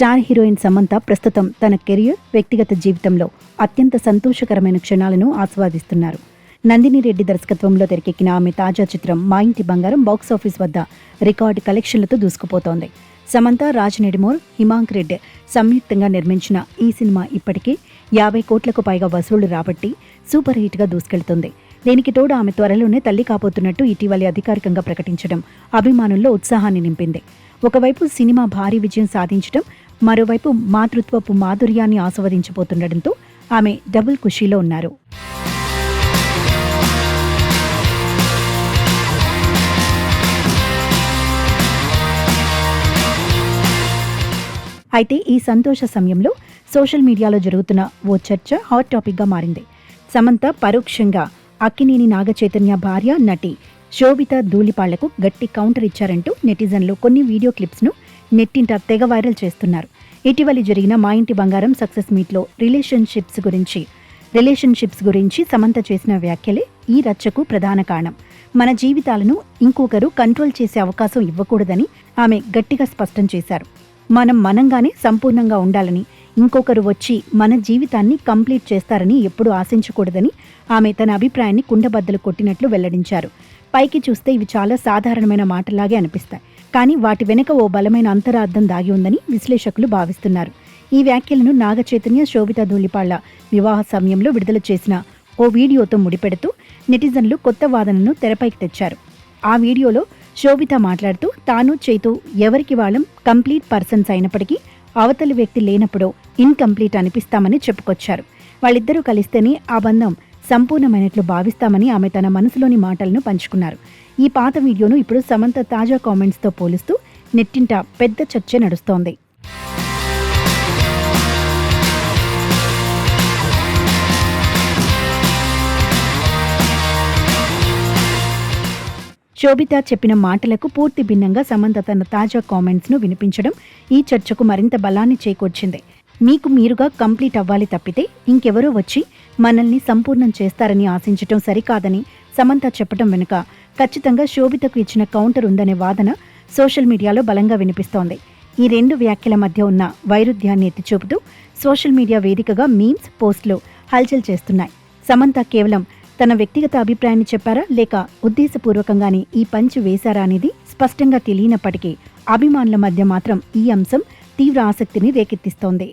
Star heroine Samantha ప్రస్తుతం తన career, వ్యక్తిగత జీవితంలో అత్యంత సంతోషకరమైన క్షణాలను ఆస్వాదిస్తున్నారు. నందిని రెడ్డి దర్శకత్వంలో తెరకెక్కిన ఆమె తాజా చిత్రం మా ఇంటి బంగారం బాక్సాఫీస్ వద్ద రికార్డు కలెక్షన్లతో దూసుకుపోతోంది. సమంత, రాజ్ నెడిమోర్, హిమాంక్ రెడ్డి సంయుక్తంగా నిర్మించిన ఈ సినిమా ఇప్పటికే 50 కోట్లకు పైగా వసూళ్లు రాబట్టి సూపర్ హిట్గా దూసుకెళ్తుంది. దీనికి తోడు ఆమె త్వరలోనే తల్లి కాబోతున్నట్టు ఇటీవలే అధికారికంగా ప్రకటించడం అభిమానుల్లో ఉత్సాహాన్ని నింపింది. ఒకవైపు సినిమా భారీ విజయం సాధించడం, మరోవైపు మాతృత్వపు మాధుర్యాన్ని ఆస్వాదించబోతుండటంతో ఆమె డబుల్ ఖుషీలో ఉన్నారు. అయితే ఈ సంతోష సమయంలో సోషల్ మీడియాలో జరుగుతున్న ఓ చర్చ హాట్ టాపిక్గా మారింది. సమంత పరోక్షంగా అక్కినేని నాగచైతన్య భార్య నటి శోభిత ధూళిపాళ్లకు గట్టి కౌంటర్ ఇచ్చారంటూ నెటిజన్లు కొన్ని వీడియో క్లిప్స్ను నెట్టింట తెగ వైరల్ చేస్తున్నారు. ఇటీవలి జరిగిన మా ఇంటి బంగారం సక్సెస్ మీట్లో రిలేషన్షిప్స్ గురించి సమంత చేసిన వ్యాఖ్యలే ఈ రచ్చకు ప్రధాన కారణం. మన జీవితాలను ఇంకొకరు కంట్రోల్ చేసే అవకాశం ఇవ్వకూడదని ఆమె గట్టిగా స్పష్టం చేశారు. మనంగానే సంపూర్ణంగా ఉండాలని, ఇంకొకరు వచ్చి మన జీవితాన్ని కంప్లీట్ చేస్తారని ఎప్పుడూ ఆశించకూడదని ఆమె తన అభిప్రాయాన్ని కుండబద్దలు కొట్టినట్లు వెల్లడించారు. పైకి చూస్తే ఇవి చాలా సాధారణమైన మాటలాగే అనిపిస్తాయి, కానీ వాటి వెనుక ఓ బలమైన అంతరార్థం దాగి ఉందని విశ్లేషకులు భావిస్తున్నారు. ఈ వ్యాఖ్యలను నాగచైతన్య, శోభిత ధూళిపాళ్ల వివాహ సమయంలో విడుదల చేసిన ఓ వీడియోతో ముడిపెడుతూ నెటిజన్లు కొత్త వాదనను తెరపైకి తెచ్చారు. ఆ వీడియోలో శోభిత మాట్లాడుతూ తాను చైతూ ఎవరికి వాళ్ళం కంప్లీట్ పర్సన్స్ అయినప్పటికీ అవతలి వ్యక్తి లేనప్పుడు ఇన్కంప్లీట్ అనిపిస్తామని చెప్పుకొచ్చారు. వాళ్ళిద్దరూ కలిస్తేనే ఆ బంధం సంపూర్ణమైనట్లు భావిస్తామని ఆమె తన మనసులోని మాటలను పంచుకున్నారు. ఈ పాత వీడియోను ఇప్పుడు సమంత తాజా కామెంట్స్తో పోలుస్తూ నెట్టింట పెద్ద చర్చ నడుస్తోంది. శోభిత చెప్పిన మాటలకు పూర్తి భిన్నంగా సమంత తన తాజా కామెంట్స్ను వినిపించడం ఈ చర్చకు మరింత బలాన్ని చేకూర్చింది. మీకు మీరుగా కంప్లీట్ అవ్వాలి తప్పితే ఇంకెవరో వచ్చి మనల్ని సంపూర్ణం చేస్తారని ఆశించటం సరికాదని సమంత చెప్పడం వెనుక ఖచ్చితంగా శోభితకు ఇచ్చిన కౌంటర్ ఉందనే వాదన సోషల్ మీడియాలో బలంగా వినిపిస్తోంది. ఈ రెండు వ్యాఖ్యల మధ్య ఉన్న వైరుధ్యాన్ని ఎత్తిచూపుతూ సోషల్ మీడియా వేదికగా మీమ్స్, పోస్టులు హల్చల్ చేస్తున్నాయి. సమంత కేవలం తన వ్యక్తిగత అభిప్రాయాన్ని చెప్పారా, లేక ఉద్దేశపూర్వకంగానే ఈ పంచ్ వేశారా అనేది స్పష్టంగా తెలియనప్పటికీ అభిమానుల మధ్య మాత్రం ఈ అంశం తీవ్ర ఆసక్తిని రేకెత్తిస్తోంది.